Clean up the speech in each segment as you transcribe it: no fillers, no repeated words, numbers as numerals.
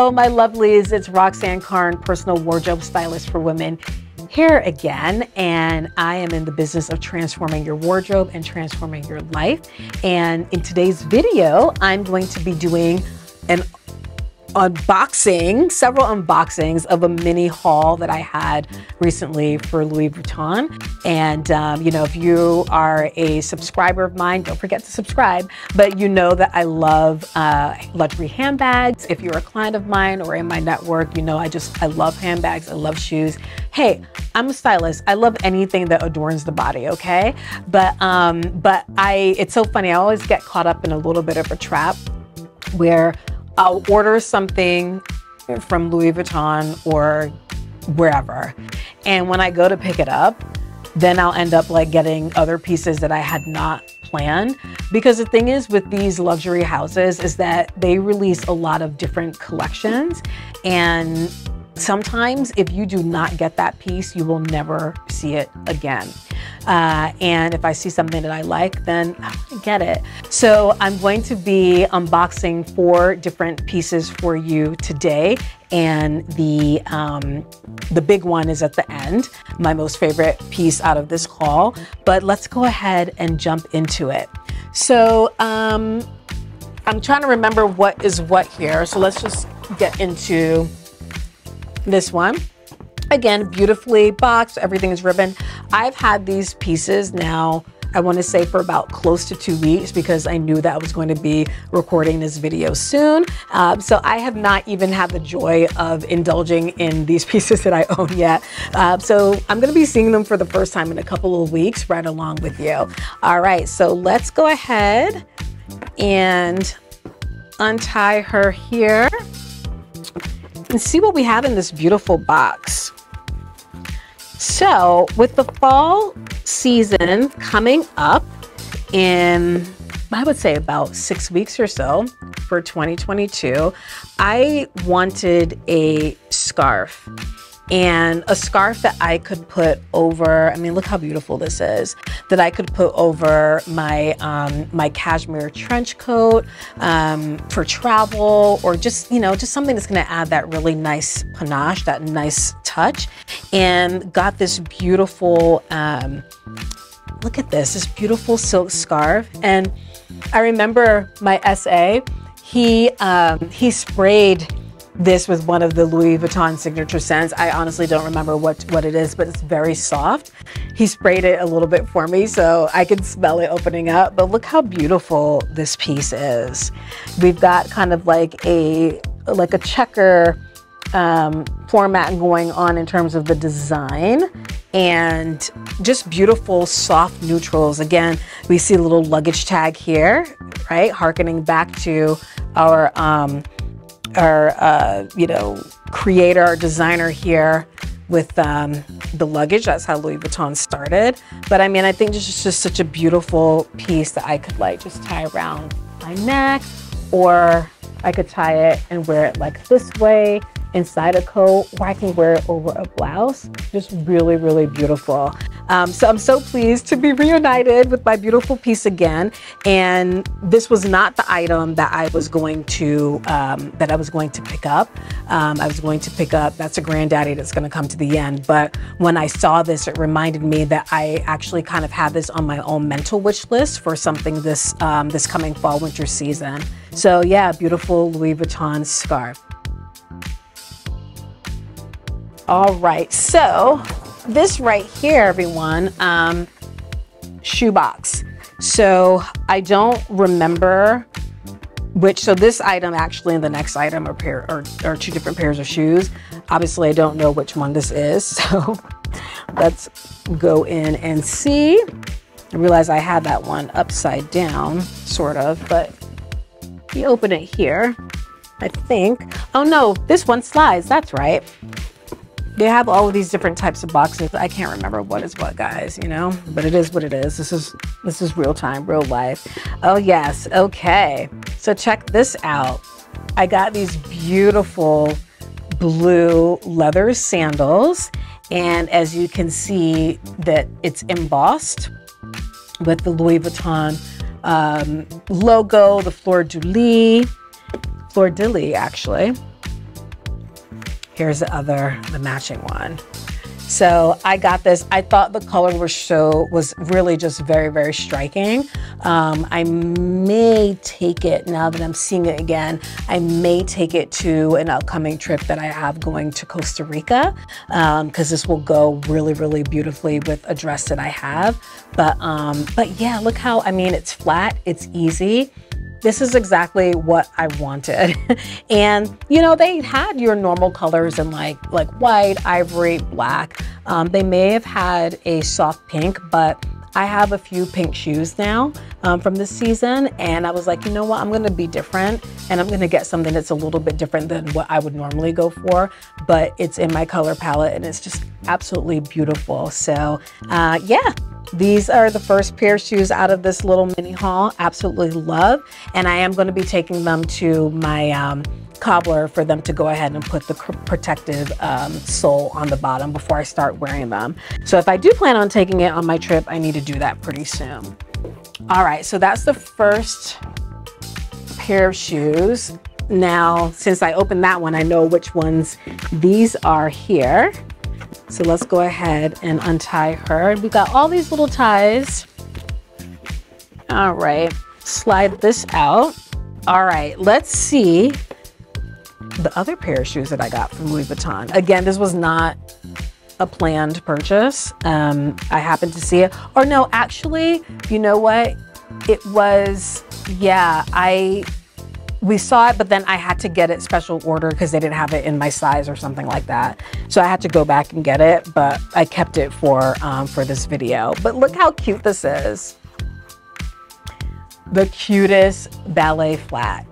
Hello, my lovelies. It's Roxanne, Carne, personal wardrobe stylist for women, here again. And I am in the business of transforming your wardrobe and transforming your life. And in today's video, I'm going to be doing an unboxing, several unboxings of a mini haul that I had recently for Louis Vuitton. And you know, if you are a subscriber of mine, don't forget to subscribe, but you know that I love luxury handbags. If you're a client of mine or in my network, you know I love handbags, I love shoes. Hey, I'm a stylist. I love anything that adorns the body, okay? But it's so funny, I always get caught up in a little bit of a trap where I'll order something from Louis Vuitton or wherever, and when I go to pick it up, then I'll end up like getting other pieces that I had not planned. Because the thing is with these luxury houses is that they release a lot of different collections, and sometimes if you do not get that piece, you will never see it again. And if I see something that I like, then I want to get it. So I'm going to be unboxing 4 different pieces for you today. And the big one is at the end, my most favorite piece out of this haul. But let's go ahead and jump into it. So I'm trying to remember what is what here. So let's just get into this one. Again, beautifully boxed, everything is ribbon. I've had these pieces now, I want to say for about close to 2 weeks, because I knew that I was going to be recording this video soon. So I have not even had the joy of indulging in these pieces that I own yet. So I'm going to be seeing them for the first time in a couple of weeks right along with you. All right, so let's go ahead and untie her here and see what we have in this beautiful box. So with the fall season coming up in, I would say about 6 weeks or so for 2022, I wanted a scarf, and a scarf that I could put over, I mean, look how beautiful this is, that I could put over my my cashmere trench coat for travel, or just, you know, just something that's gonna add that really nice panache, that nice touch. And got this beautiful, look at this beautiful silk scarf. And I remember my SA, he sprayed this with one of the Louis Vuitton signature scents. I honestly don't remember what it is, but it's very soft. He sprayed it a little bit for me so I could smell it opening up. But look how beautiful this piece is. We've got kind of like a checker format going on in terms of the design, and just beautiful soft neutrals. Again, we see a little luggage tag here, right? Harkening back to our you know, creator, our designer here with the luggage. That's how Louis Vuitton started. But I mean, I think this is just such a beautiful piece that I could like just tie around my neck, or I could tie it and wear it like this way inside a coat, or I can wear it over a blouse. Just really, really beautiful. So I'm so pleased to be reunited with my beautiful piece again. And this was not the item that I was going to pick up. I was going to pick up, that's a granddaddy that's gonna come to the end. But when I saw this, it reminded me that I actually kind of had this on my own mental wish list for something this coming fall winter season. So yeah, beautiful Louis Vuitton scarf. All right, so this right here, everyone, shoebox. So I don't remember which, so this item actually and the next item are 2 different pairs of shoes. Obviously, I don't know which one this is, so let's go in and see. I realize I had that one upside down, sort of, but you open it here, I think. Oh no, this one slides, that's right. They have all of these different types of boxes. I can't remember what is what, guys, you know, but it is what it is. This is real time, real life. Oh yes, okay. So check this out. I got these beautiful blue leather sandals, and as you can see that it's embossed with the Louis Vuitton logo, the fleur de lis actually. Here's the matching one. So I got this. I thought the color was really just very, very striking. I may take it, now that I'm seeing it again, I may take it to an upcoming trip that I have going to Costa Rica, because this will go really, really beautifully with a dress that I have. But yeah, look how, I mean, it's flat, it's easy. This is exactly what I wanted. And you know, they had your normal colors in like white, ivory, black. They may have had a soft pink, but I have a few pink shoes now from this season. And I was like, you know what, I'm gonna be different and I'm gonna get something that's a little bit different than what I would normally go for, but it's in my color palette and it's just absolutely beautiful. So yeah. These are the first pair of shoes out of this little mini haul. Absolutely love. And I am going to be taking them to my cobbler for them to go ahead and put the protective sole on the bottom before I start wearing them. So if I do plan on taking it on my trip, I need to do that pretty soon. All right, so that's the first pair of shoes. Now, since I opened that one, I know which ones these are here. So let's go ahead and untie her. We've got all these little ties. All right, slide this out. All right, let's see the other pair of shoes that I got from Louis Vuitton. Again, this was not a planned purchase. I happened to see it. Or no, actually, you know what? It was, yeah, we saw it, but then I had to get it special order because they didn't have it in my size or something like that. So I had to go back and get it, but I kept it for this video. But look how cute this is. The cutest ballet flat.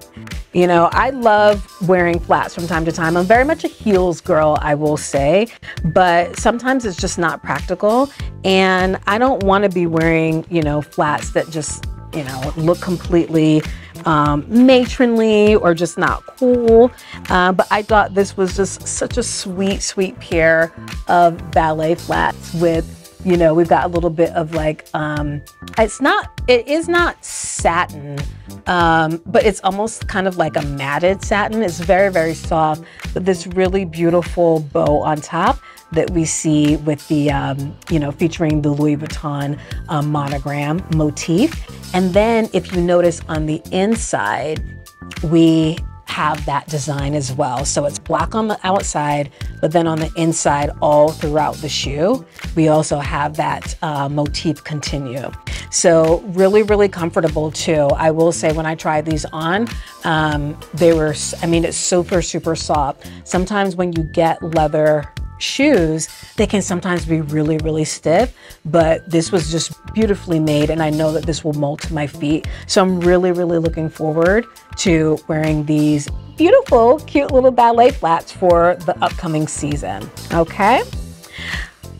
You know, I love wearing flats from time to time. I'm very much a heels girl, I will say, but sometimes it's just not practical. And I don't want to be wearing, you know, flats that just, you know, look completely matronly or just not cool. But I thought this was just such a sweet, sweet pair of ballet flats with, you know, we've got a little bit of like, it is not satin, but it's almost kind of like a matted satin. It's very, very soft, but this really beautiful bow on top that we see with the, you know, featuring the Louis Vuitton monogram motif. And then if you notice on the inside, we have that design as well. So it's black on the outside, but then on the inside, all throughout the shoe, we also have that motif continue. So really, really comfortable too. I will say when I tried these on, they were, I mean, it's super, super soft. Sometimes when you get leather shoes, they can sometimes be really, really stiff, but this was just beautifully made, and I know that this will mold to my feet. So I'm really, really looking forward to wearing these beautiful, cute little ballet flats for the upcoming season. Okay?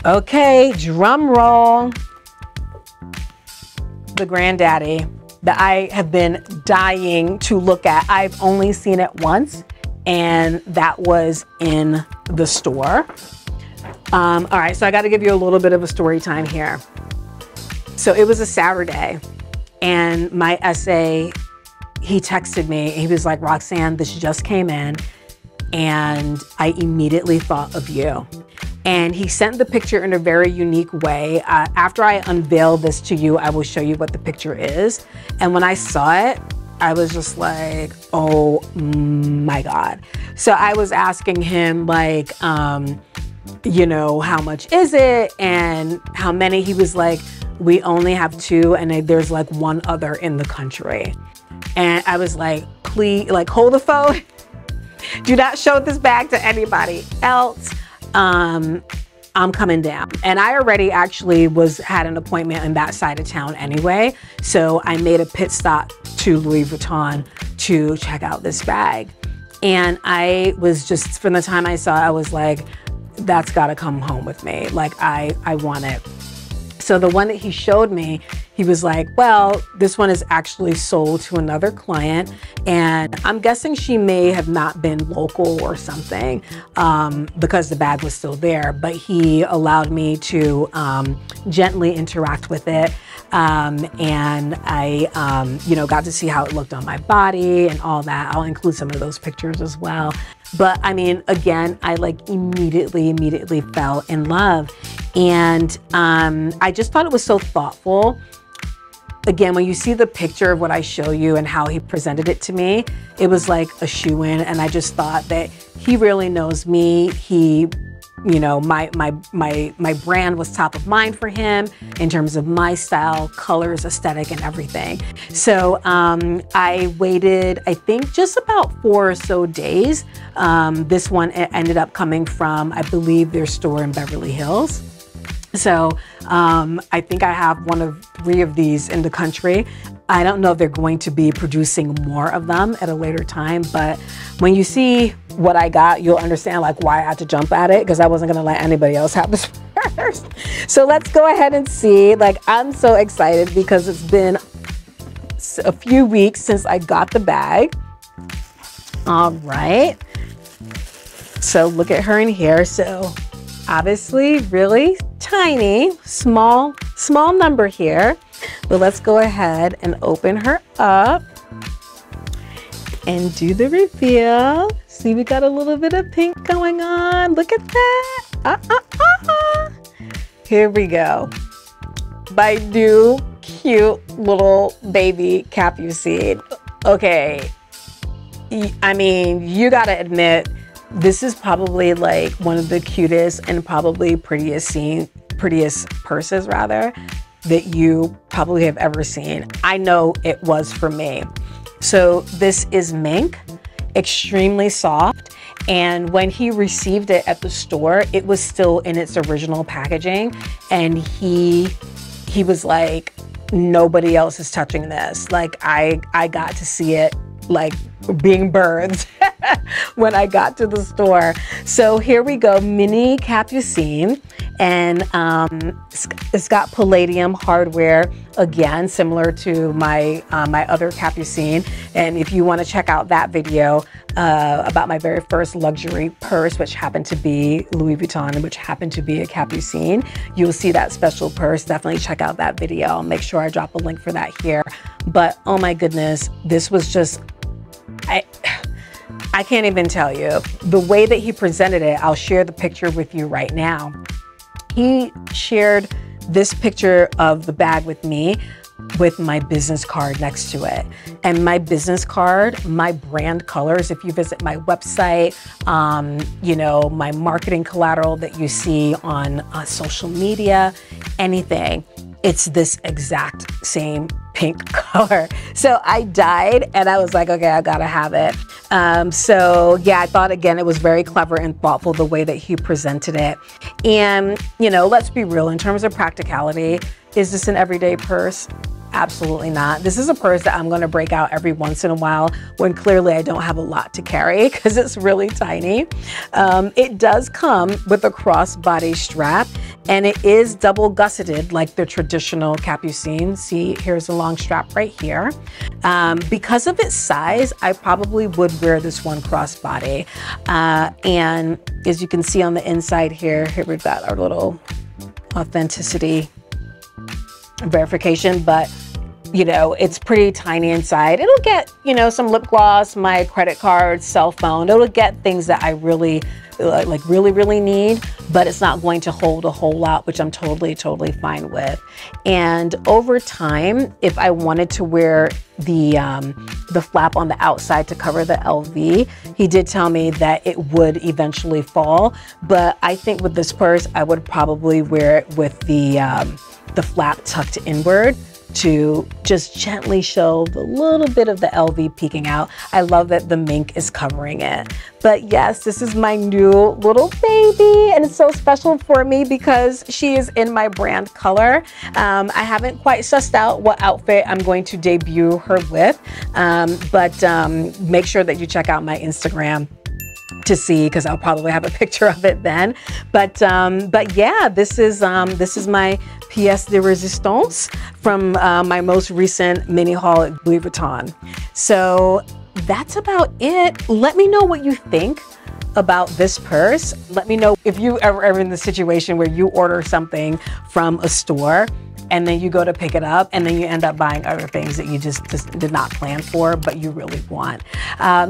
Okay, drum roll. The granddaddy that I have been dying to look at. I've only seen it once, and that was in the store. All right, so I got to give you a little bit of a story time here. So it was a Saturday, and my essay, he texted me. He was like, Roxanne, this just came in, and I immediately thought of you. And he sent the picture in a very unique way. After I unveil this to you, I will show you what the picture is. And when I saw it, I was just like, oh my God. So I was asking him like, you know, how much is it and how many? He was like, we only have 2 and there's like 1 other in the country. And I was like, please, like, hold the phone. Do not show this bag to anybody else. I'm coming down. And I already actually had an appointment in that side of town anyway. So I made a pit stop to Louis Vuitton to check out this bag. And I was just, from the time I saw it, I was like, that's gotta come home with me. Like I want it. So the one that he showed me he was like, well, this one is actually sold to another client, and I'm guessing she may have not been local or something, because the bag was still there, but he allowed me to gently interact with it. And I, you know, got to see how it looked on my body and all that. I'll include some of those pictures as well. But I mean, again, I like immediately fell in love. And I just thought it was so thoughtful. Again, when you see the picture of what I show you and how he presented it to me, it was like a shoo-in. And I just thought that he really knows me. He, you know, my brand was top of mind for him in terms of my style, colors, aesthetic, and everything. So I waited, I think, just about 4 or so days. This one ended up coming from, I believe, their store in Beverly Hills. So I think I have 1 of 3 of these in the country. I don't know if they're going to be producing more of them at a later time, but when you see what I got, you'll understand like why I had to jump at it, because I wasn't gonna let anybody else have this first. So let's go ahead and see. Like, I'm so excited because it's been a few weeks since I got the bag. All right. So look at her in here. So obviously really tiny, small number here. But let's go ahead and open her up and do the reveal. See, we got a little bit of pink going on. Look at that. Here we go. My new cute little baby Capucine. Okay. I mean, you gotta admit, this is probably like one of the cutest and probably prettiest purses rather that you probably have ever seen. I know it was for me. So this is mink, extremely soft. And when he received it at the store, it was still in its original packaging. And he was like, nobody else is touching this. Like I got to see it like being birthed when I got to the store. So here we go, mini Capucine, and it's got palladium hardware, again, similar to my my other Capucine. And if you want to check out that video about my very first luxury purse, which happened to be Louis Vuitton, which happened to be a Capucine, you'll see that special purse. Definitely check out that video. I'll make sure I drop a link for that here. But oh my goodness, this was just, I can't even tell you. The way that he presented it, I'll share the picture with you right now. He shared this picture of the bag with me with my business card next to it. And my business card, my brand colors, if you visit my website, you know, my marketing collateral that you see on social media, anything, it's this exact same pink color. So I died and I was like, okay, I gotta have it. So yeah, I thought again, it was very clever and thoughtful the way that he presented it. And you know, let's be real, in terms of practicality, is this an everyday purse? Absolutely not. This is a purse that I'm gonna break out every once in a while when clearly I don't have a lot to carry because it's really tiny. It does come with a crossbody strap, and it is double gusseted like the traditional Capucine. See, here's a long strap right here. Because of its size, I probably would wear this one crossbody. And as you can see on the inside here we've got our little authenticity verification, but you know, it's pretty tiny inside. It'll get, you know, some lip gloss, my credit card, cell phone. It'll get things that I really, really need, but it's not going to hold a whole lot, which I'm totally fine with. And over time, if I wanted to wear the flap on the outside to cover the LV, he did tell me that it would eventually fall. But I think with this purse, I would probably wear it with the flap tucked inward to just gently show the little bit of the LV peeking out. I love that the mink is covering it. But yes, this is my new little baby, and it's so special for me because she is in my brand color. I haven't quite sussed out what outfit I'm going to debut her with, but make sure that you check out my Instagram to see, because I'll probably have a picture of it then. But yeah, this is my pièce de résistance from my most recent mini haul at Louis Vuitton. So that's about it. Let me know what you think about this purse. Let me know if you ever in the situation where you order something from a store and then you go to pick it up and then you end up buying other things that you just did not plan for, but you really want.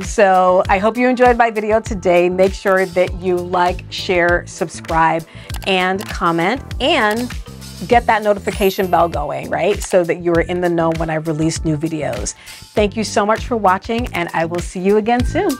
So I hope you enjoyed my video today. Make sure that you like, share, subscribe, and comment, and get that notification bell going, right? So that you're in the know when I release new videos. Thank you so much for watching, and I will see you again soon.